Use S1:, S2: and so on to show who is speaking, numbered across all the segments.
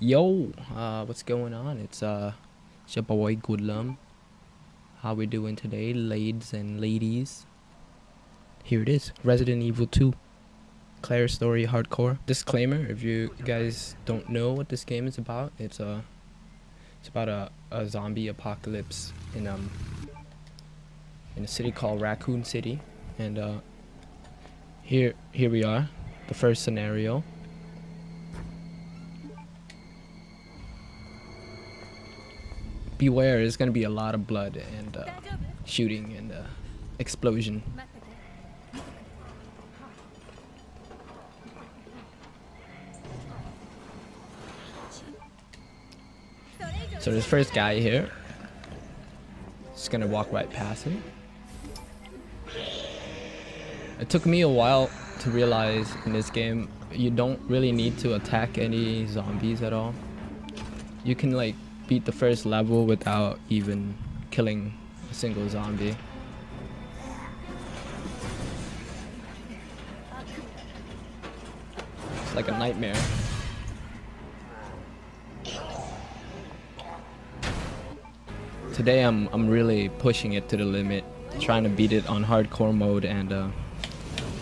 S1: Yo, what's going on? It's your boy Goodlum. How we doing today, ladies and ladies? Here it is, Resident Evil 2, Claire Story Hardcore. Disclaimer: if you guys don't know what this game is about, it's about a zombie apocalypse in a city called Raccoon City, and here we are, the first scenario. Beware, there's gonna be a lot of blood and shooting and explosion. So this first guy here, just gonna walk right past him. It took me a while to realize in this game you don't really need to attack any zombies at all. You can like beat the first level without even killing a single zombie. It's like a nightmare. Today I'm really pushing it to the limit, trying to beat it on hardcore mode and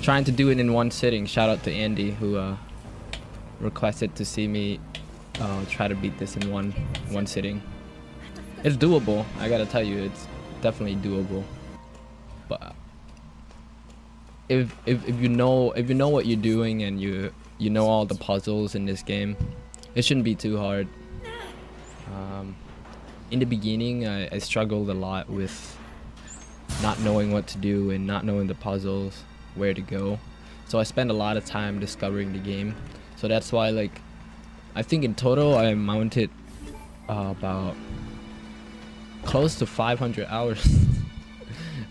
S1: trying to do it in one sitting. Shout out to Andy who requested to see me try to beat this in one sitting. It's doable. I gotta tell you, it's definitely doable. But if you know what you're doing and you know all the puzzles in this game, it shouldn't be too hard. In the beginning, I struggled a lot with not knowing what to do and not knowing the puzzles, where to go. So I spent a lot of time discovering the game. So that's why, like, I think in total I mounted about close to 500 hours.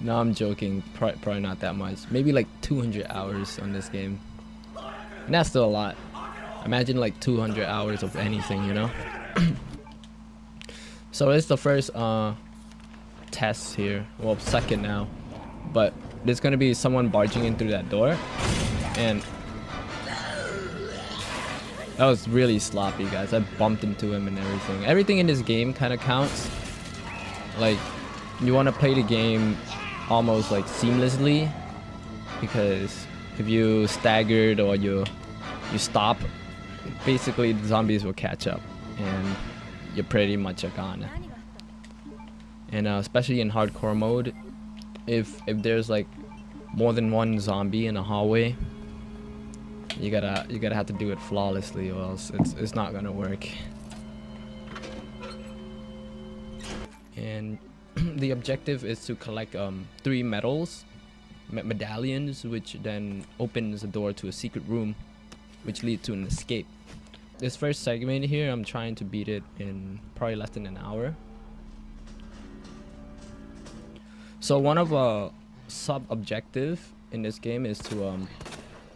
S1: No, I'm joking. Probably not that much. Maybe like 200 hours on this game. And that's still a lot. Imagine like 200 hours of anything, you know? So it's the first test here. Well, second now. But there's gonna be someone barging in through that door. And that was really sloppy, guys. I bumped into him and everything. Everything in this game kind of counts. Like, you want to play the game almost like seamlessly, because if you staggered or you stop, basically the zombies will catch up and you're pretty much a goner. And especially in hardcore mode, if there's like more than one zombie in a hallway, you gotta have to do it flawlessly, or else it's not gonna work. And the objective is to collect 3 medallions, which then opens the door to a secret room, which leads to an escape. This first segment here, I'm trying to beat it in probably less than an hour. So one of sub-objective in this game is to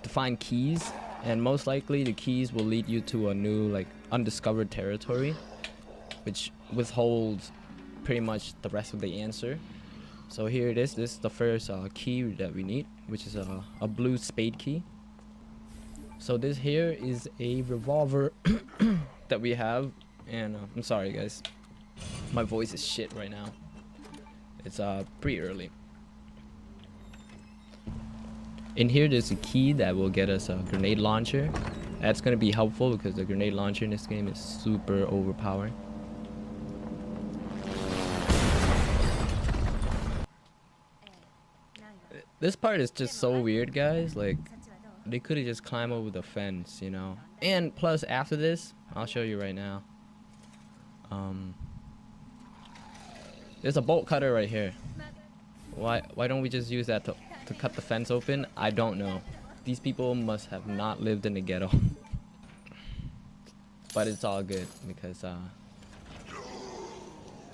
S1: find keys, and most likely the keys will lead you to a new, like, undiscovered territory, which withholds pretty much the rest of the answer. So here it is. This is the first key that we need, which is a blue spade key. So this here is a revolver that we have, and I'm sorry guys, my voice is shit right now. It's pretty early. In here there's a key that will get us a grenade launcher. That's gonna be helpful because the grenade launcher in this game is super overpowered. This part is just so weird, guys. Like, they could have just climbed over the fence, you know. And plus, after this, I'll show you right now. There's a bolt cutter right here. Why don't we just use that to cut the fence open? I don't know. These people must have not lived in the ghetto. But it's all good because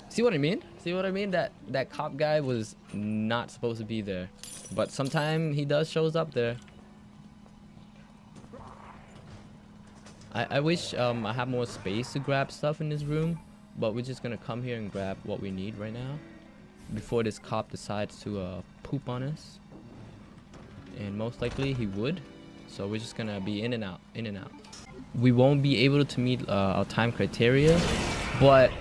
S1: see what I mean? See what I mean? That cop guy was not supposed to be there, but sometime he does shows up there. I wish I had more space to grab stuff in this room, but we're just gonna come here and grab what we need right now before this cop decides to poop on us. And most likely he would, so we're just gonna be in and out, in and out. we won't be able to meet our time criteria, but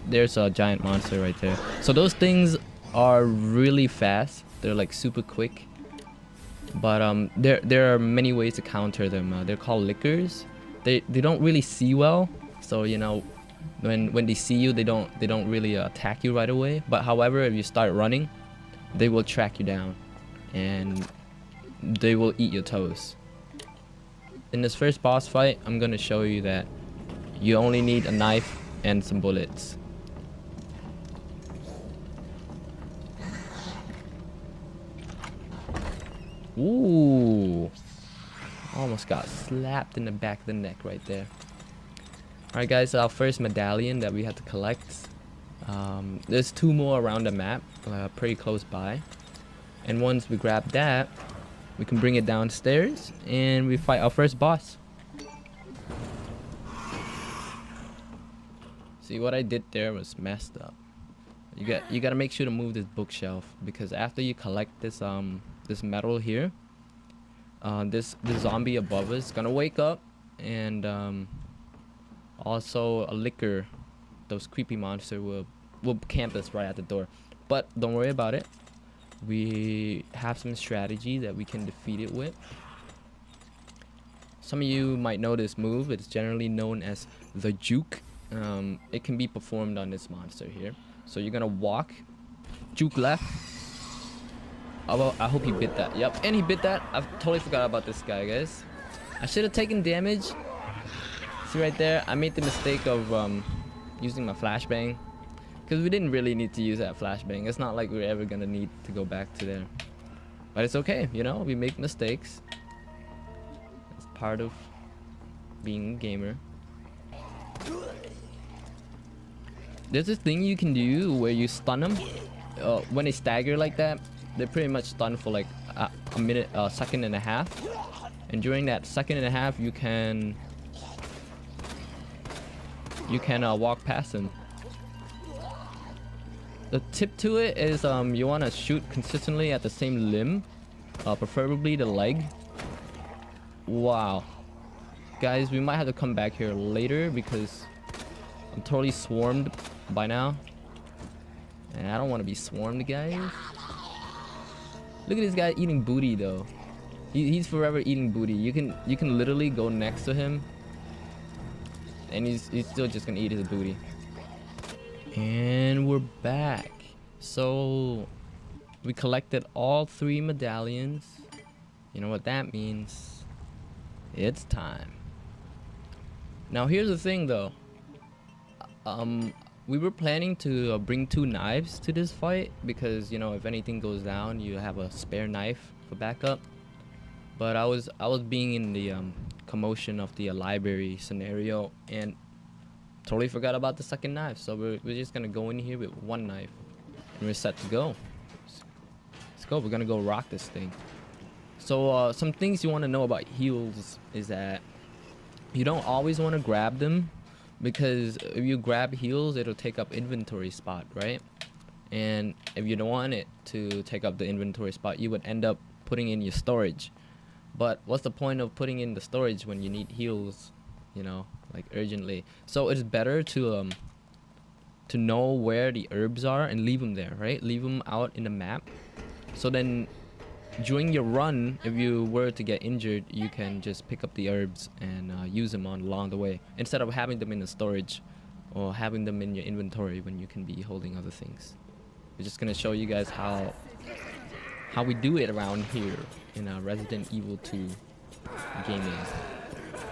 S1: there's a giant monster right there. So those things are really fast. They're like super quick. But there are many ways to counter them. They're called lickers. They don't really see well, so you know, when they see you, they don't really attack you right away. But however, if you start running, they will track you down, and they will eat your toes. In this first boss fight, I'm gonna show you that you only need a knife and some bullets. Ooh, almost got slapped in the back of the neck right there. Alright guys, our first medallion that we have to collect. There's 2 more around the map, pretty close by. And once we grab that, we can bring it downstairs and we fight our first boss. See, what I did there was messed up. You gotta make sure to move this bookshelf, because after you collect this this metal here, this zombie above us is gonna wake up, and also a licker, those creepy monster will camp us right at the door. But don't worry about it. We have some strategy that we can defeat it with. Some of you might know this move. It's generally known as the juke. It can be performed on this monster here. So you're gonna walk, juke left. I hope he bit that. Yep, and he bit that. I totally forgot about this guy, guys. I should have taken damage. See right there, I made the mistake of using my flashbang, because we didn't really need to use that flashbang. It's not like we're ever gonna need to go back to there. But it's okay, you know, we make mistakes. It's part of being a gamer. There's this thing you can do where you stun them. When they stagger like that, they're pretty much stunned for like a minute, second and a half. And during that second and a half, you can walk past them. The tip to it is you want to shoot consistently at the same limb, preferably the leg. Wow, guys, we might have to come back here later because I'm totally swarmed by now, and I don't want to be swarmed, guys. Look at this guy eating booty though. He's forever eating booty. You can literally go next to him, and he's still just gonna eat his booty. And we're back. So we collected all 3 medallions. You know what that means? It's time. Now here's the thing though. We were planning to bring 2 knives to this fight, because you know, if anything goes down, you have a spare knife for backup. But I was being in the commotion of the library scenario and totally forgot about the second knife. So we're just gonna go in here with 1 knife and we're set to go. Let's go. We're gonna go rock this thing. So some things you want to know about heals is that you don't always want to grab them, because if you grab heals, it'll take up inventory spot, right? And if you don't want it to take up the inventory spot, you would end up putting in your storage. But what's the point of putting in the storage when you need heals, you know, like urgently? So it's better to know where the herbs are and leave them there, right? Leave them out in the map. So then during your run, if you were to get injured, you can just pick up the herbs and use them along the way, instead of having them in the storage or having them in your inventory when you can be holding other things. We're just gonna show you guys how we do it around here in Resident Evil 2 gaming.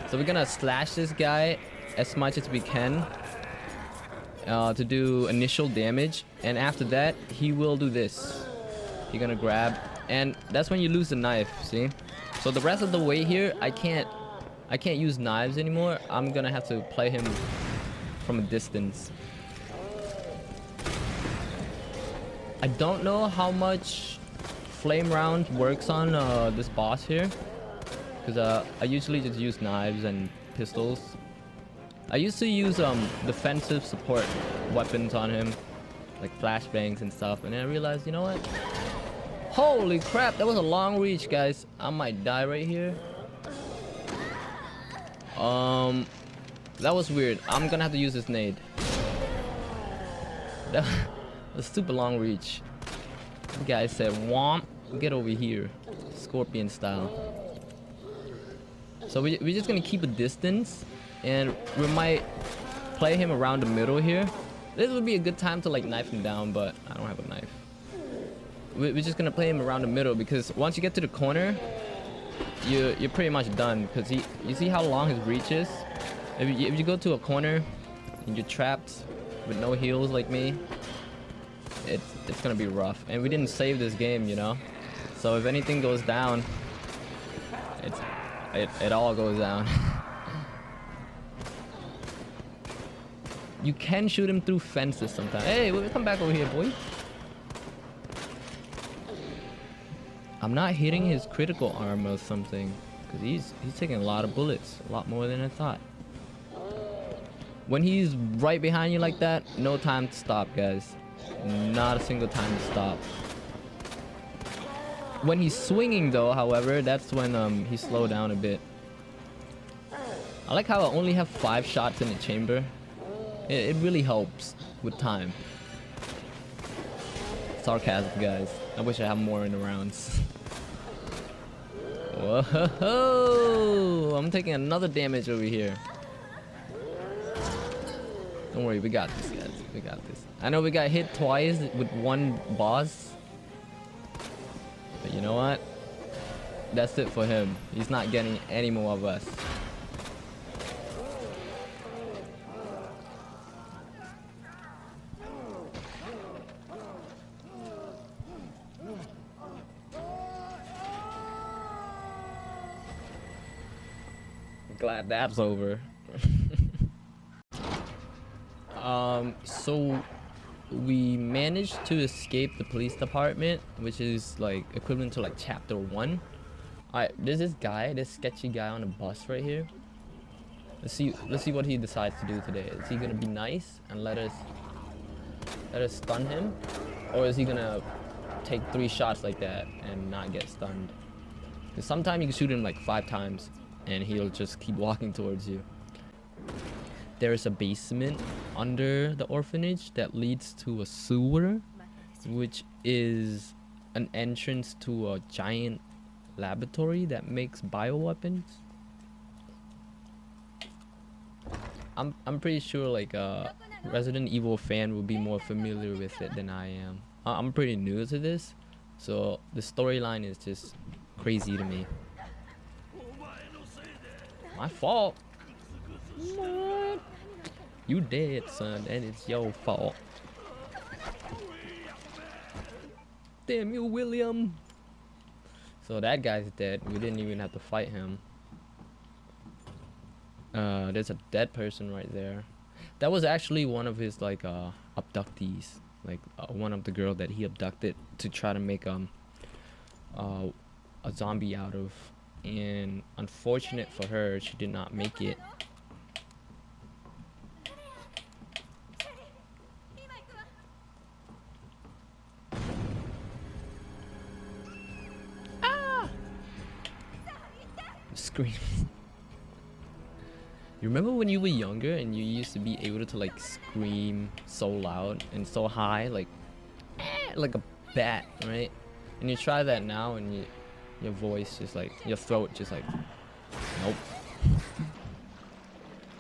S1: So we're gonna slash this guy as much as we can to do initial damage, and after that he will do this. You're gonna grab, and that's when you lose the knife. See? So the rest of the way here, I can't use knives anymore. I'm gonna have to play him from a distance. I don't know how much flame round works on this boss here, because I usually just use knives and pistols. I used to use defensive support weapons on him, like flashbangs and stuff, and then I realized, you know what? Holy crap, that was a long reach, guys. I might die right here. That was weird. I'm gonna have to use this nade. That was super long reach. The guy said, "Womp, get over here," scorpion style. So we're just gonna keep a distance, and we might play him around the middle here. This would be a good time to like knife him down, but I don't have a knife. We're just gonna play him around the middle because once you get to the corner, you're pretty much done. Because you see how long his reach is. If you go to a corner and you're trapped with no heals like me, it's gonna be rough. And we didn't save this game, you know. So if anything goes down, it all goes down. You can shoot him through fences sometimes. Hey, come back over here, boy. I'm not hitting his critical armor or something, because he's taking a lot of bullets, a lot more than I thought. When he's right behind you like that, no time to stop, guys. Not a single time to stop. When he's swinging though, however, that's when he slowed down a bit. I like how I only have 5 shots in the chamber. It really helps with time. Sarcasm, guys. I wish I had more in the rounds. Whoa! I'm taking another damage over here. Don't worry, we got this, guys. We got this. I know we got hit twice with one boss. But you know what? That's it for him. He's not getting any more of us. Glad that's over. So we managed to escape the police department, which is like equivalent to like chapter 1. Alright, there's this guy, this sketchy guy on the bus right here. Let's see what he decides to do today. Is he gonna be nice and let us stun him? Or is he gonna take 3 shots like that and not get stunned? Because sometimes you can shoot him like 5 times and he'll just keep walking towards you. There's a basement under the orphanage that leads to a sewer, which is an entrance to a giant laboratory that makes bioweapons. I'm pretty sure like a Resident Evil fan will be more familiar with it than I am. I'm pretty new to this, so the storyline is just crazy to me. My fault. What? You dead, son, and it's your fault. Damn you, William. So that guy's dead. We didn't even have to fight him. There's a dead person right there. That was actually one of his like abductees, like one of the girl that he abducted to try to make a zombie out of. And unfortunate for her, she did not make it. Ah! Scream. You remember when you were younger and you used to be able to like scream so loud and so high, like a bat, right? And you try that now and your voice just like, your throat just like, nope.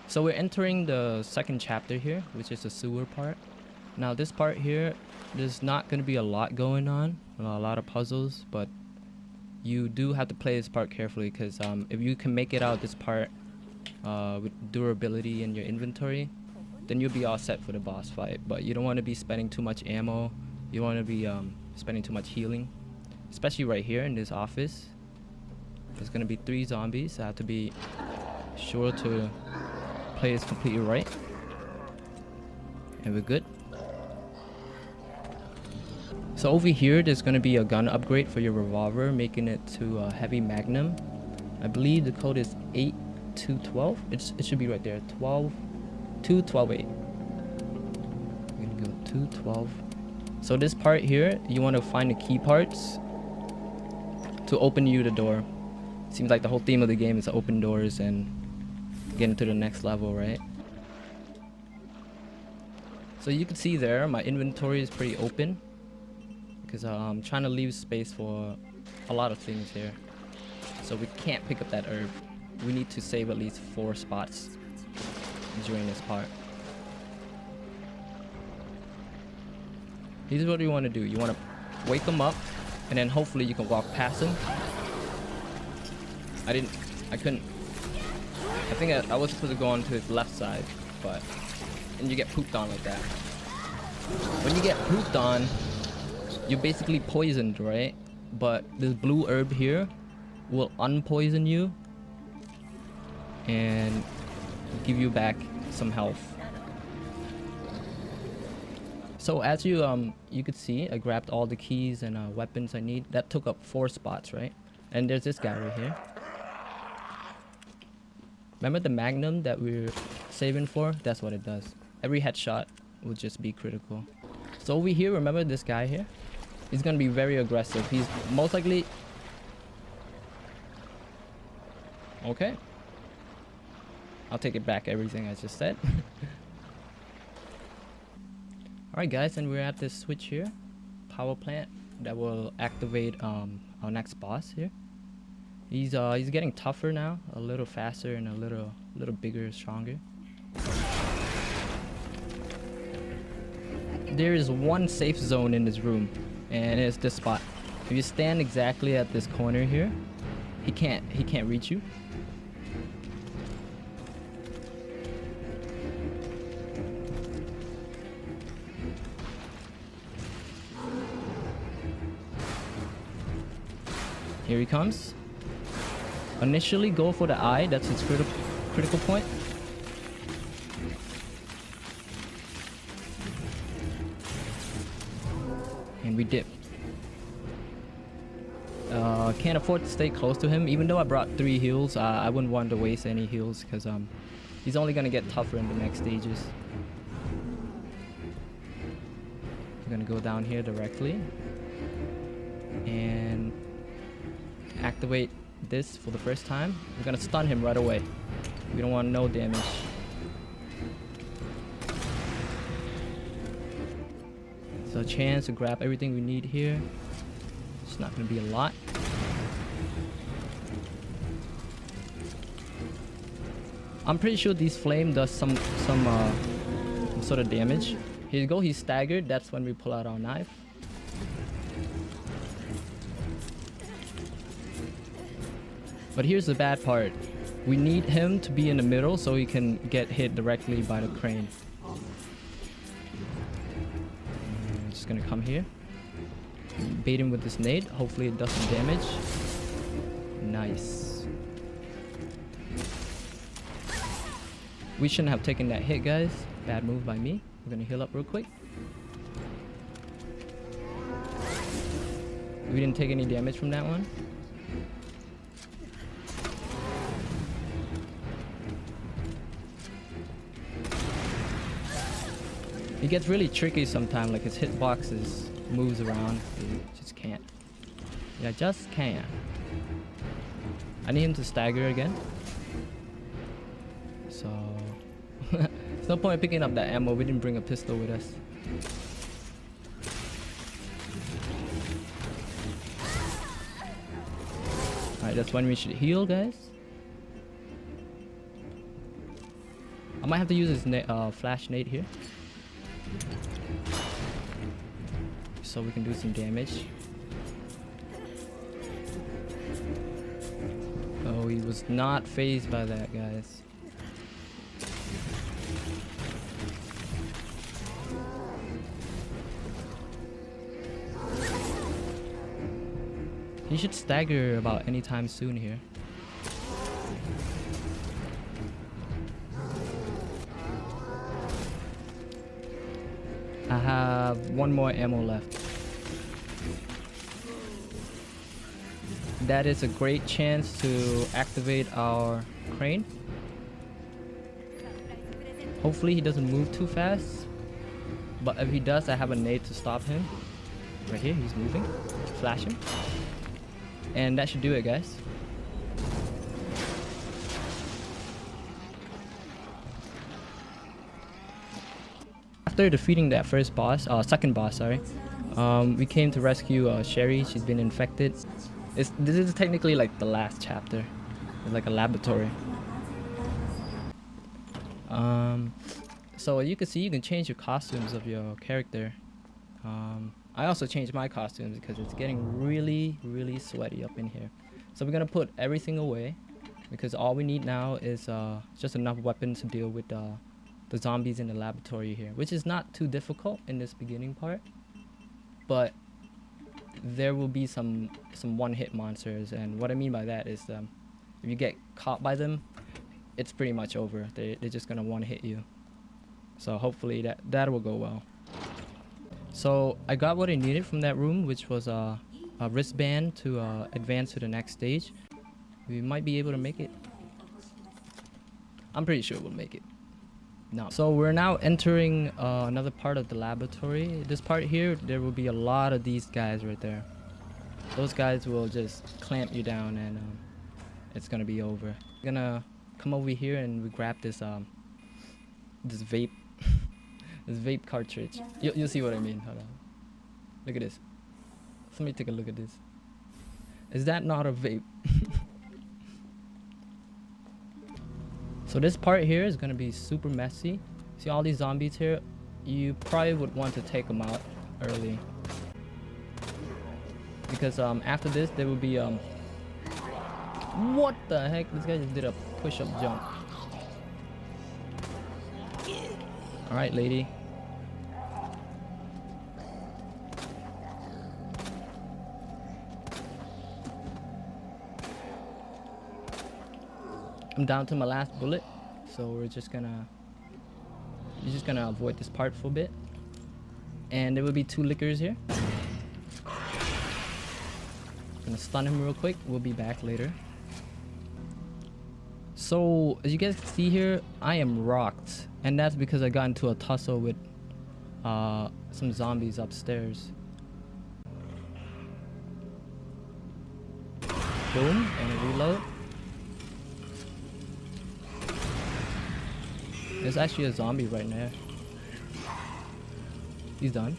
S1: So we're entering the second chapter here, which is the sewer part. Now this part here, there's not going to be a lot going on, a lot of puzzles, but you do have to play this part carefully, because if you can make it out this part with durability in your inventory, then you'll be all set for the boss fight. But you don't want to be spending too much ammo, you don't want to be spending too much healing. Especially right here in this office. There's gonna be 3 zombies. I have to be sure to play this completely right. And we're good. So over here, there's gonna be a gun upgrade for your revolver, making it to a heavy magnum. I believe the code is 8212. It should be right there. 228. We're gonna go 212. So this part here, you want to find the key parts to open you the door. Seems like the whole theme of the game is open doors and getting to the next level, right? So you can see there, my inventory is pretty open because I'm trying to leave space for a lot of things here. So we can't pick up that herb. We need to save at least 4 spots during this part. Here's what you want to do. You want to wake him up, and then hopefully you can walk past him. I couldn't. I think I was supposed to go on to his left side, but... And you get pooped on like that. When you get pooped on, you're basically poisoned, right? But this blue herb here will unpoison you and give you back some health. So as you could see, I grabbed all the keys and weapons I need. That took up 4 spots, right? And there's this guy right here. Remember the magnum that we're saving for? That's what it does. Every headshot will just be critical. So over here, remember this guy here? He's gonna be very aggressive. He's most likely... Okay. I'll take it back, everything I just said. Alright guys, and we're at this switch here. Power plant that will activate our next boss here. He's getting tougher now, a little faster and a little bigger, stronger. There is one safe zone in this room, and it's this spot. If you stand exactly at this corner here, he can't reach you. Here he comes. Initially go for the eye, that's his critical point. And we dip. Can't afford to stay close to him. Even though I brought 3 heals, I wouldn't want to waste any heals because he's only gonna get tougher in the next stages. I'm gonna go down here directly and activate this for the first time. We're gonna stun him right away. We don't want no damage. So a chance to grab everything we need here. It's not gonna be a lot. I'm pretty sure these flame does some sort of damage. Here you go, he's staggered. That's when we pull out our knife. But here's the bad part. We need him to be in the middle so he can get hit directly by the crane. I'm just gonna come here. Bait him with this nade. Hopefully it does some damage. Nice. We shouldn't have taken that hit, guys. Bad move by me. We're gonna heal up real quick. We didn't take any damage from that one. It gets really tricky sometimes, like his hitboxes moves around. You just can't. Yeah, just can't. I need him to stagger again. So there's no point in picking up that ammo. We didn't bring a pistol with us. Alright, that's when we should heal, guys. I might have to use his flash nade here, so we can do some damage. Oh, he was not phased by that, guys. He should stagger about any time soon here. I have 1 more ammo left. That is a great chance to activate our crane. Hopefully he doesn't move too fast. But if he does, I have a nade to stop him. Right here, he's moving. Flash him. And that should do it, guys. after defeating that first boss, second boss, sorry, we came to rescue Sherry. She's been infected. This is technically like the last chapter. It's like a laboratory. So you can see, you can change your costumes of your character. I also changed my costumes because it's getting really sweaty up in here. So we're gonna put everything away because all we need now is just enough weapons to deal with the zombies in the laboratory here, which is not too difficult in this beginning part, but there will be some one-hit monsters, and what I mean by that is if you get caught by them, it's pretty much over. They're just gonna one-hit you. So hopefully that will go well. So I got what I needed from that room, which was a wristband to advance to the next stage. We might be able to make it. I'm pretty sure we'll make it. No. So we're now entering another part of the laboratory. This part here, there will be a lot of these guys right there. Those guys will just clamp you down, and it's gonna be over. We're gonna come over here and we grab this this vape this vape cartridge. You'll see what I mean. Hold on. Look at this. Let me take a look at this. Is that not a vape? So this part here is gonna be super messy. See all these zombies here? You probably would want to take them out early, because after this there will be what the heck? This guy just did a push-up jump. All right, lady. I'm down to my last bullet, so we're just gonna avoid this part for a bit. And there will be 2 lickers here. Gonna stun him real quick. We'll be back later. So as you guys can see here, I am rocked, and that's because I got into a tussle with some zombies upstairs. Boom, and a reload. There's actually a zombie right there. He's done.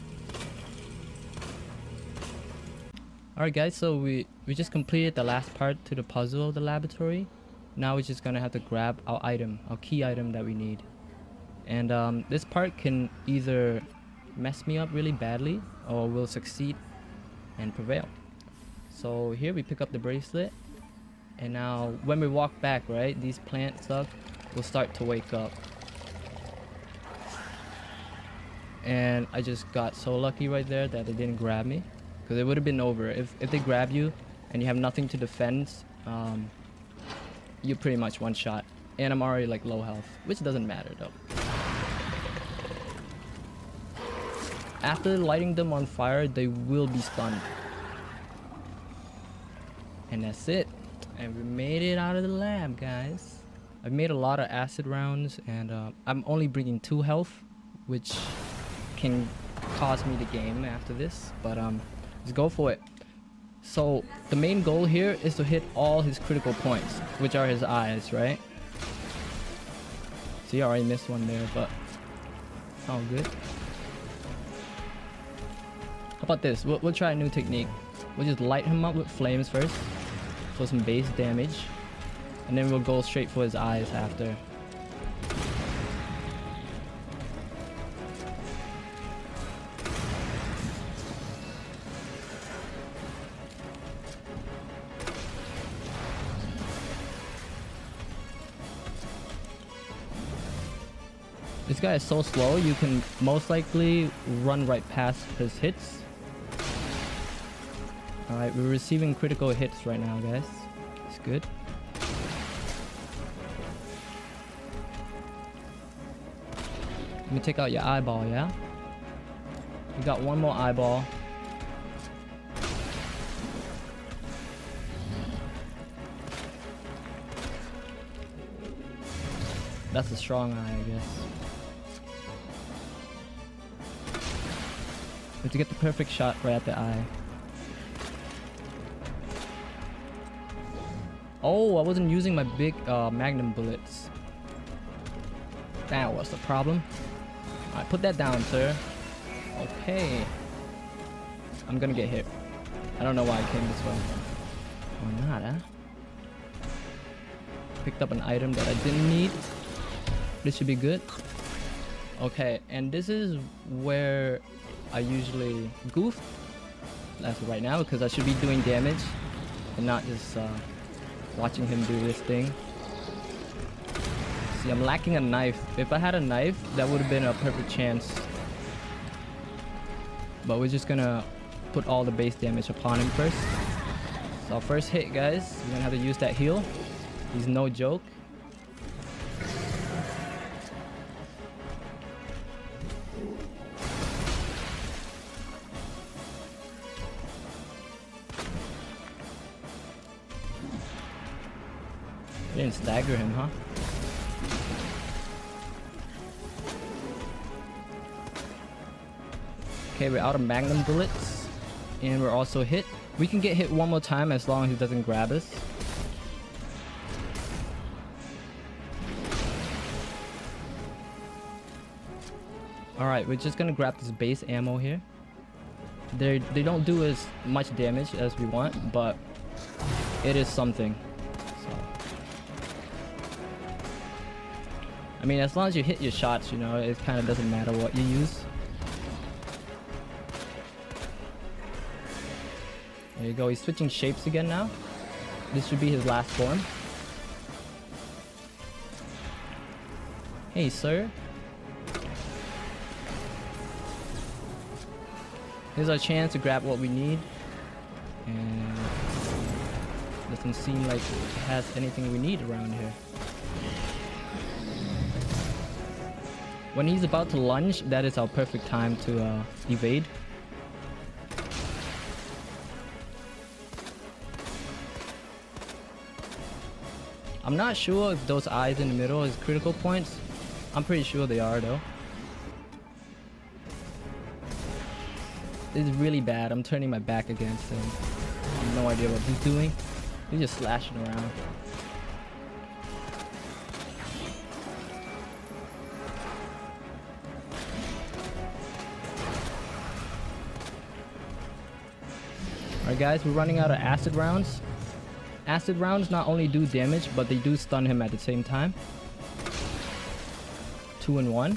S1: Alright guys, so we just completed the last part to the puzzle of the laboratory. Now we're just gonna have to grab our item, our key item that we need. And this part can either mess me up really badly, or we'll succeed and prevail. So here we pick up the bracelet, and now when we walk back, right, these plant stuff will start to wake up. And I just got so lucky right there that they didn't grab me, because it would have been over. If they grab you and you have nothing to defend, you're pretty much one shot. And I'm already like low health, which doesn't matter though. After lighting them on fire, they will be stunned. And that's it. And we made it out of the lab, guys. I've made a lot of acid rounds, and I'm only bringing 2 health, which can cost me the game after this, but let's go for it. So the main goal here is to hit all his critical points, which are his eyes, right? See, I already missed one there, but it's all good. How about this? We'll try a new technique. We'll just light him up with flames first for some base damage, and then we'll go straight for his eyes after. This guy is so slow, you can most likely run right past his hits. Alright, we're receiving critical hits right now, guys. It's good. Let me take out your eyeball, yeah? We got one more eyeball. That's a strong eye, I guess. We have to get the perfect shot right at the eye. Oh, I wasn't using my big magnum bullets. That was the problem. Alright, put that down, sir. Okay. I'm gonna get hit. I don't know why I came this way. Or not, huh? Picked up an item that I didn't need. This should be good. Okay, and this is where I usually goof. That's right now, because I should be doing damage and not just watching him do this thing. See, I'm lacking a knife. If I had a knife, that would have been a perfect chance. But we're just gonna put all the base damage upon him first. So first hit, guys. We're gonna have to use that heal. He's no joke. Didn't stagger him, huh? Okay, we're out of magnum bullets. And we're also hit. We can get hit one more time as long as he doesn't grab us. Alright, we're just gonna grab this base ammo here. They don't do as much damage as we want, but it is something. So, I mean, as long as you hit your shots, you know, it kind of doesn't matter what you use. There you go, he's switching shapes again now. This should be his last form. Hey, sir. Here's our chance to grab what we need. And doesn't seem like it has anything we need around here. When he's about to lunge, that is our perfect time to evade. I'm not sure if those eyes in the middle is critical points. I'm pretty sure they are though. This is really bad. I'm turning my back against him. I have no idea what he's doing. He's just slashing around. Alright guys, we're running out of acid rounds. Acid rounds not only do damage, but they do stun him at the same time. 2 in 1.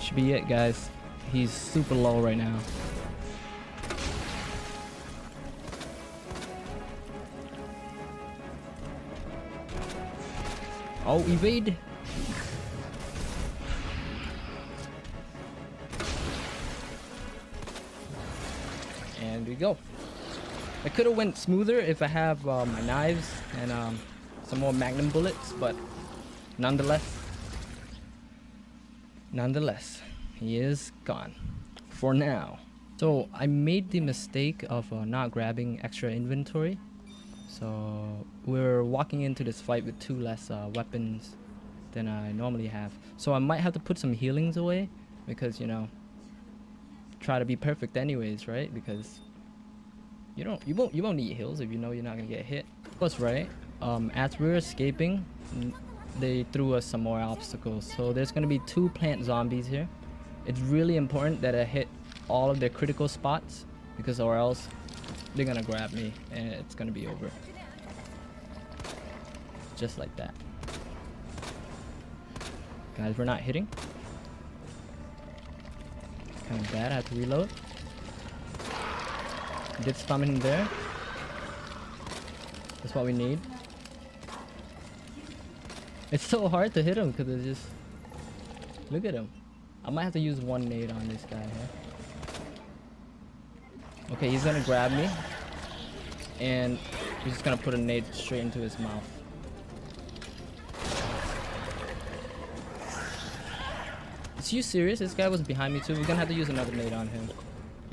S1: Should be it, guys. He's super low right now. Oh, evade. And we go. I could have went smoother if I have my knives and some more magnum bullets, but nonetheless, he is gone for now. So I made the mistake of not grabbing extra inventory. So we're walking into this fight with 2 less weapons than I normally have. So I might have to put some healings away because, you know, try to be perfect anyways, right? Because you won't need heals if you know you're not gonna get hit. Plus, right? As we're escaping, they threw us some more obstacles. So there's gonna be 2 plant zombies here. It's really important that I hit all of their critical spots, because or else they're gonna grab me and it's gonna be over. Just like that. Guys, we're not hitting. Kind of bad. I have to reload. Did summon him there. That's what we need. It's so hard to hit him because it's just... Look at him. I might have to use 1 nade on this guy here. Okay, he's gonna grab me. And we're just gonna put a nade straight into his mouth. Is you serious? This guy was behind me too. We're gonna have to use another nade on him.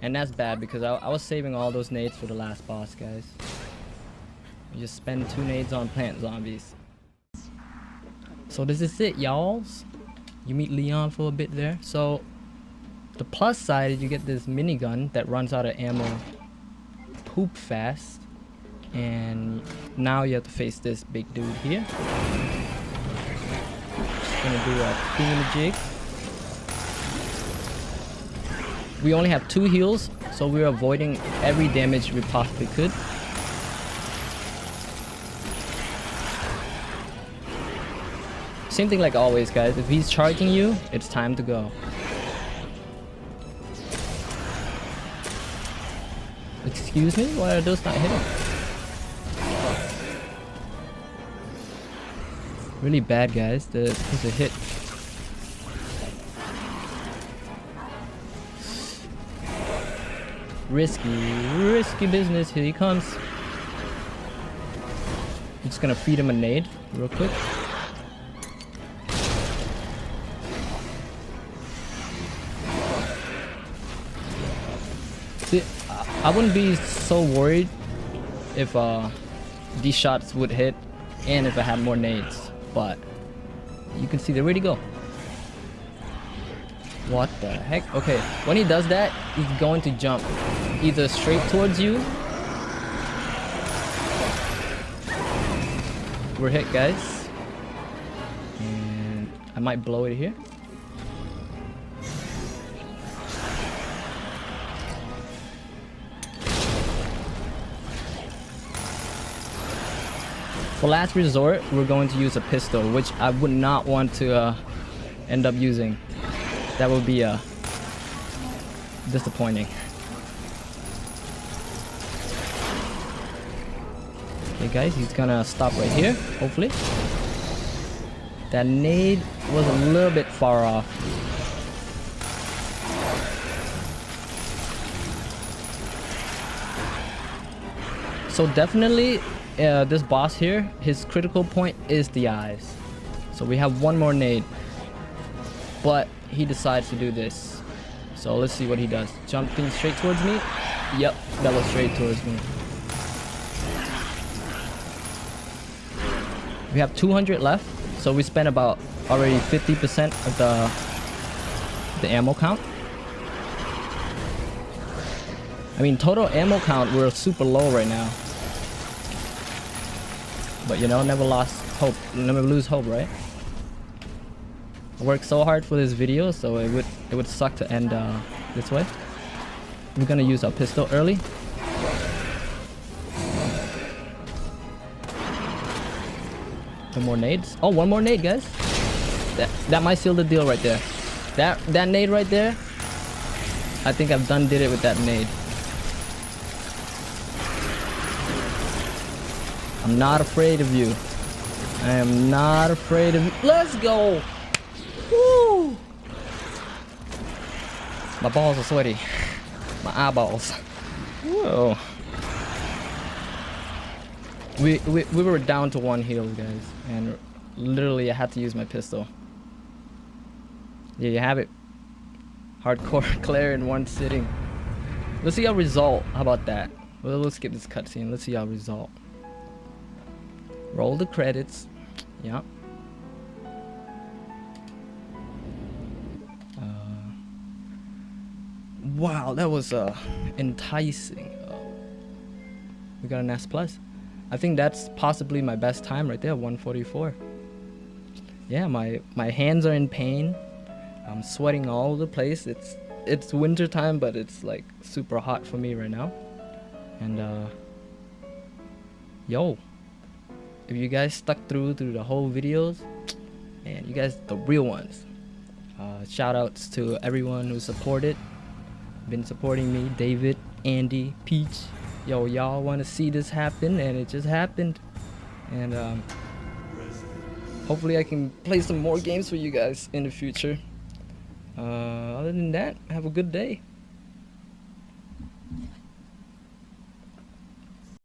S1: And that's bad because I was saving all those nades for the last boss, guys. You just spend 2 nades on plant zombies. So this is it, y'alls. You meet Leon for a bit there. So the plus side is you get this minigun that runs out of ammo poop fast. And now you have to face this big dude here. Just gonna do a thingamajig. We only have 2 heals, so we're avoiding every damage we possibly could. Same thing like always, guys. If he's charging you, it's time to go. Excuse me? Why are those not hitting? Really bad, guys. There's a hit. Risky business. Here he comes. I'm just gonna feed him a nade real quick. See, I wouldn't be so worried if these shots would hit and if I had more nades, but you can see they're ready to go. What the heck? Okay, when he does that, he's going to jump either straight towards you. We're hit, guys. And I might blow it here. For last resort, we're going to use a pistol, which I would not want to end up using. That would be disappointing. Okay, guys, he's gonna stop right here, hopefully. That nade was a little bit far off. So definitely, this boss here, his critical point is the eyes. So we have 1 more nade. But he decides to do this. So let's see what he does. Jumping straight towards me? Yep, that was straight towards me. We have 200 left. So we spent about already 50% of the ammo count. I mean, total ammo count, we're super low right now. But you know, never lost hope, never lose hope, right? I worked so hard for this video, so it would suck to end this way. We're gonna use our pistol early. Some more nades. Oh, 1 more nade, guys. That might seal the deal right there. That nade right there. I think I've did it with that nade. I'm not afraid of you. I am not afraid of you. Let's go! Woo! My balls are sweaty. My eyeballs. Whoa. We were down to 1 heal, guys, and literally I had to use my pistol. There you have it. Hardcore Claire in 1 sitting. Let's see our result. How about that? Well, let's skip this cutscene. Let's see our result. Roll the credits. Yeah. Wow, that was enticing. We got an S+. I think that's possibly my best time right there, 144. Yeah, my hands are in pain. I'm sweating all over the place. It's winter time, but it's like super hot for me right now. And yo, if you guys stuck through the whole videos, man, you guys the real ones. Shout outs to everyone who supported, been supporting me, David, Andy, Peach. Yo, y'all want to see this happen, and it just happened. And hopefully I can play some more games for you guys in the future. Other than that, have a good day.